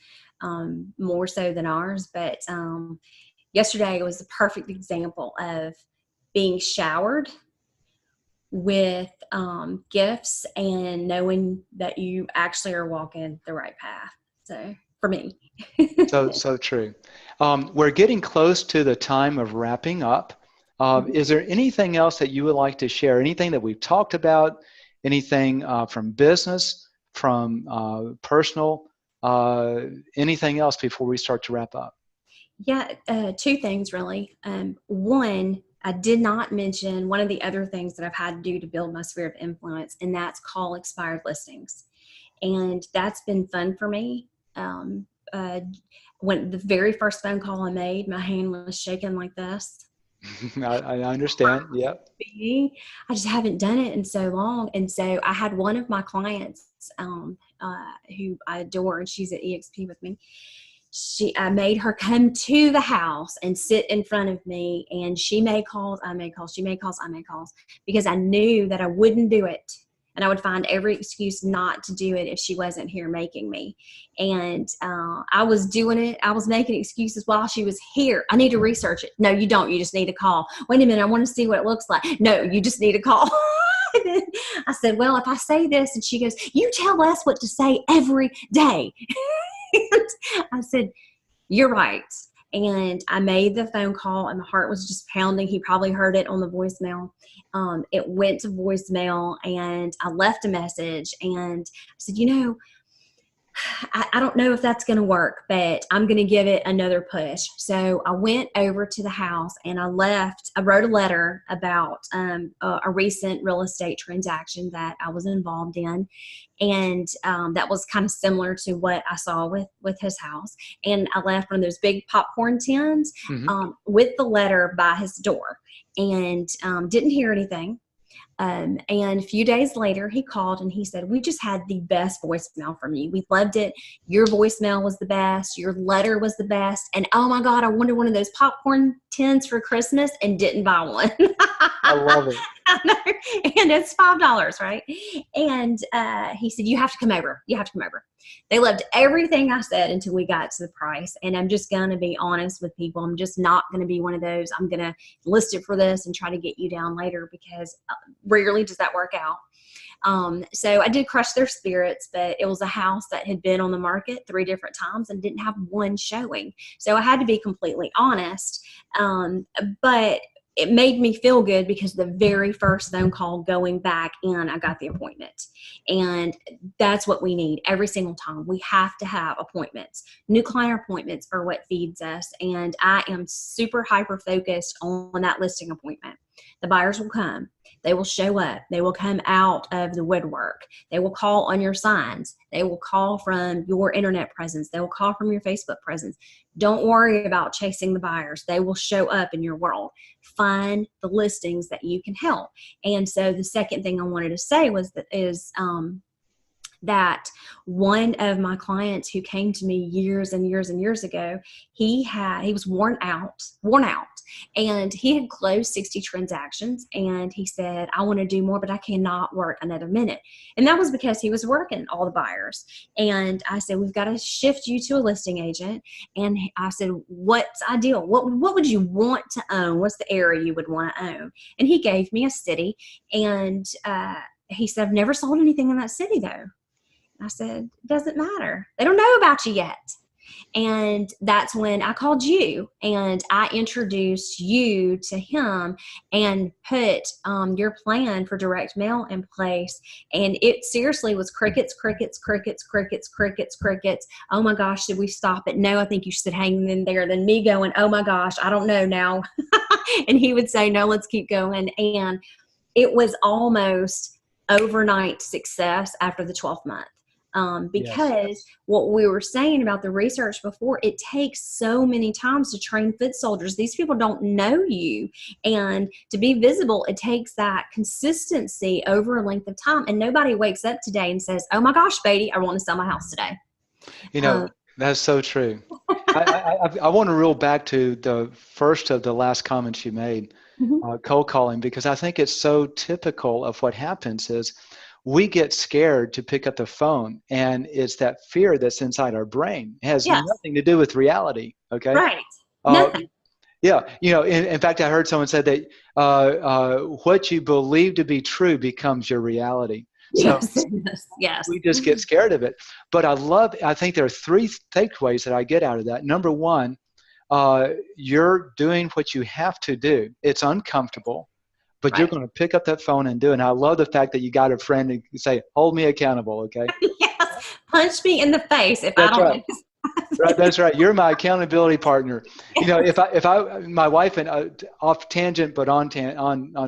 more so than ours. But yesterday was the perfect example of being showered with gifts and knowing that you actually are walking the right path. So for me. So true. We're getting close to the time of wrapping up. Is there anything else that you would like to share? Anything that we've talked about? Anything from business, from personal? Anything else before we start to wrap up? Yeah, two things really. One, I did not mention one of the other things that I've had to do to build my sphere of influence, and that's call expired listings. And that's been fun for me. Uh, when the very first phone call I made, my hand was shaking like this. I understand. Yep. I just haven't done it in so long. And so I had one of my clients who I adore, and she's at EXP with me. I made her come to the house and sit in front of me, and she made calls, I made calls, she made calls, I made calls, because I knew that I wouldn't do it. And I would find every excuse not to do it if she wasn't here making me. And I was doing it. I was making excuses while she was here. I need to research it. No, you don't. You just need to call. Wait a minute. I want to see what it looks like. No, you just need to call. And then I said, well, if I say this, and she goes, you tell us what to say every day. And I said, you're right. And I made the phone call, and my heart was just pounding. He probably heard it on the voicemail. It went to voicemail, and I left a message, and I said, I don't know if that's going to work, but I'm going to give it another push. So I went over to the house, and I wrote a letter about a recent real estate transaction that I was involved in. And that was kind of similar to what I saw with his house. And I left one of those big popcorn tins with the letter by his door, and didn't hear anything. And a few days later, he called and he said, we just had the best voicemail from you. We loved it. Your voicemail was the best. Your letter was the best. And oh my God, I wanted one of those popcorn tins for Christmas and didn't buy one. I love it. And it's $5, right? And he said, you have to come over. You have to come over. They loved everything I said until we got to the price. And I'm just going to be honest with people. I'm just not going to be one of those, I'm going to list it for this and try to get you down later, because rarely does that work out. So I did crush their spirits, but it was a house that had been on the market 3 different times and didn't have one showing. So I had to be completely honest. But it made me feel good, because the very first phone call going back in, I got the appointment. And that's what we need every single time. We have to have appointments. New client appointments are what feeds us. And I am super hyper focused on that listing appointment. The buyers will come. They will show up. They will come out of the woodwork. They will call on your signs. They will call from your internet presence. They will call from your Facebook presence. Don't worry about chasing the buyers. They will show up in your world. Find the listings that you can help. And so the second thing I wanted to say was that one of my clients who came to me years and years and years ago, he was worn out, and he had closed 60 transactions, and he said, I want to do more, but I cannot work another minute. And that was because he was working all the buyers. And I said, we've got to shift you to a listing agent. And I said, what's ideal? What would you want to own? What's the area you would want to own? And he gave me a city, and he said, I've never sold anything in that city though. I said, it doesn't matter. They don't know about you yet. And that's when I called you, and I introduced you to him and put your plan for direct mail in place. And it seriously was crickets, crickets, crickets, crickets, crickets, crickets. Oh my gosh, should we stop it? No, I think you should hang in there. Then me going, oh my gosh, I don't know now. And he would say, no, let's keep going. And it was almost overnight success after the 12th month. Because what we were saying about the research before, it takes so many times to train foot soldiers. These people don't know you, and to be visible, it takes that consistency over a length of time. And nobody wakes up today and says, oh my gosh, Beatty, I want to sell my house today. That's so true. I want to reel back to the first of the last comments you made, cold calling, because I think it's so typical of what happens is we get scared to pick up the phone, and it's that fear that's inside our brain. It has nothing to do with reality. Okay. Right. Nothing. Yeah. In fact, I heard someone said that what you believe to be true becomes your reality. So yes. We just get scared of it. But I think there are 3 takeaways that I get out of that. Number one, you're doing what you have to do. It's uncomfortable, but you're going to pick up that phone and do it. And I love the fact that you got a friend and say, hold me accountable, okay? Yes. Punch me in the face if I don't. Right. Right, that's right. You're my accountability partner. If my wife and off tangent, but on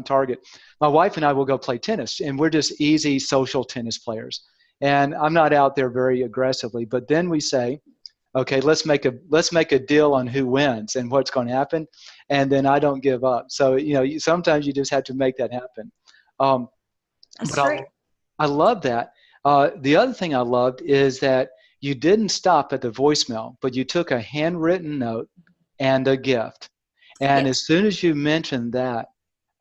target, my wife and I will go play tennis, and we're just easy social tennis players. And I'm not out there very aggressively, but then we say, okay, let's make a deal on who wins and what's going to happen, and then I don't give up. So sometimes you just have to make that happen. That's great. I love that. The other thing I loved is that you didn't stop at the voicemail, but you took a handwritten note and a gift. And Yes. as soon as you mentioned that,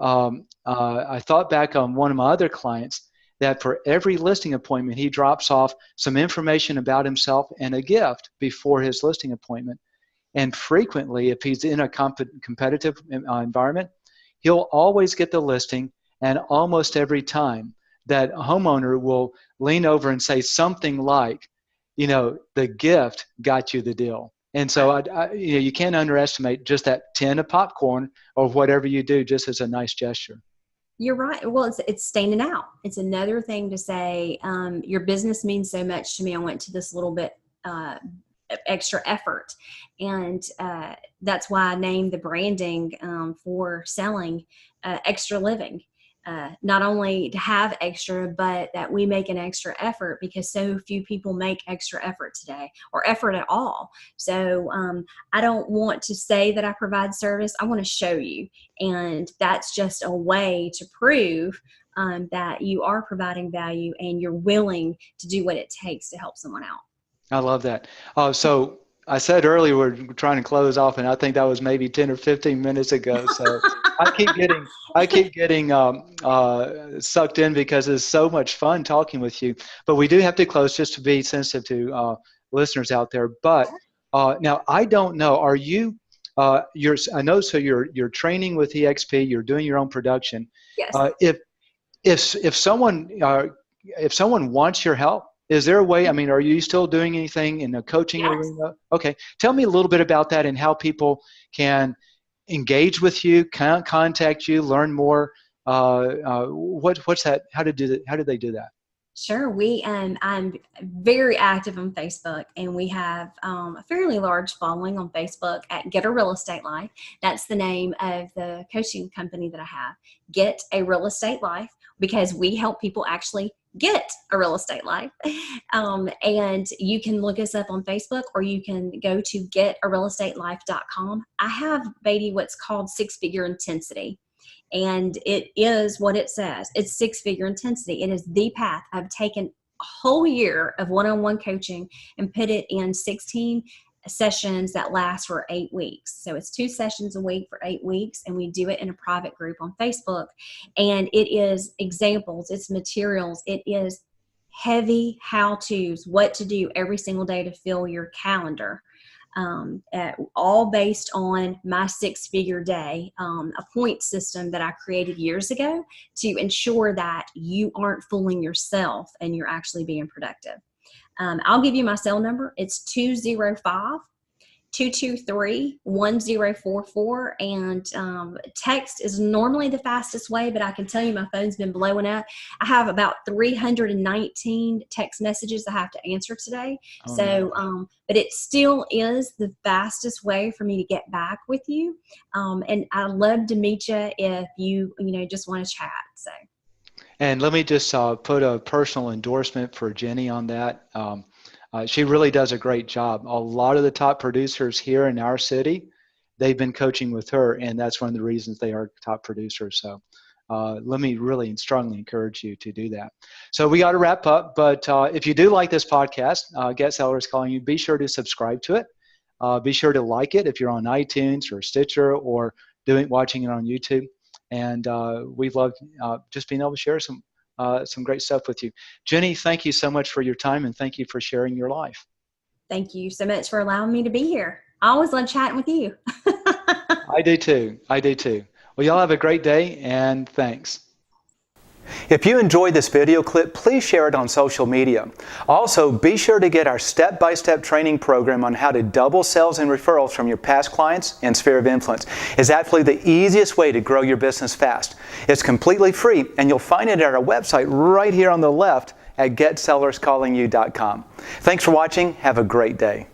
I thought back on one of my other clients that for every listing appointment, he drops off some information about himself and a gift before his listing appointment. And frequently, if he's in a competitive environment, he'll always get the listing, and almost every time that homeowner will lean over and say something like, the gift got you the deal. And so you can't underestimate just that tin of popcorn or whatever you do just as a nice gesture. You're right. Well, it's standing out. It's another thing to say, your business means so much to me. I went to this little bit extra effort. And that's why I named the branding for selling Extra Living. Not only to have extra, but that we make an extra effort, because so few people make extra effort today, or effort at all. So I don't want to say that I provide service. I want to show you. And that's just a way to prove that you are providing value and you're willing to do what it takes to help someone out. I love that. So I said earlier we're trying to close off, and I think that was maybe 10 or 15 minutes ago. So I keep getting sucked in because it's so much fun talking with you. But we do have to close just to be sensitive to listeners out there. But now I don't know. Are you? I know. So you're training with EXP. You're doing your own production. Yes. If someone wants your help, is there a way? I mean, are you still doing anything in the coaching arena? Okay. Tell me a little bit about that and how people can engage with you, contact you, learn more. What's that? How did they do that? Sure. I'm very active on Facebook, and we have a fairly large following on Facebook at Get a Real Estate Life. That's the name of the coaching company that I have, Get a Real Estate Life, because we help people actually get a real estate life. And you can look us up on Facebook, or you can go to getarealestatelife.com. I have, Beatty, what's called 6-figure intensity. And it is what it says. It's 6-figure intensity. It is the path. I've taken a whole year of one-on-one coaching and put it in 16 sessions that last for 8 weeks. So it's 2 sessions a week for 8 weeks, and we do it in a private group on Facebook. And it is examples, it's materials, it is heavy how-tos, what to do every single day to fill your calendar. All based on my 6-figure day, a point system that I created years ago to ensure that you aren't fooling yourself and you're actually being productive. I'll give you my cell number. It's 205-223-1044, and text is normally the fastest way, but I can tell you my phone's been blowing up. I have about 319 text messages I have to answer today. But it still is the fastest way for me to get back with you. And I'd love to meet you if you just want to chat. So. And let me just put a personal endorsement for Jenny on that. She really does a great job. A lot of the top producers here in our city, they've been coaching with her, and that's one of the reasons they are top producers. So let me really strongly encourage you to do that. So we got to wrap up, but if you do like this podcast, Get Sellers Calling You, be sure to subscribe to it. Be sure to like it if you're on iTunes or Stitcher or watching it on YouTube. And we've loved just being able to share some great stuff with you. Jenny, thank you so much for your time, and thank you for sharing your life. Thank you so much for allowing me to be here. I always love chatting with you. I do too. Well, y'all have a great day, and thanks. If you enjoyed this video clip, please share it on social media. Also, be sure to get our step-by-step training program on how to double sales and referrals from your past clients and sphere of influence. It's actually the easiest way to grow your business fast. It's completely free, and you'll find it at our website right here on the left at getsellerscallingyou.com. Thanks for watching. Have a great day.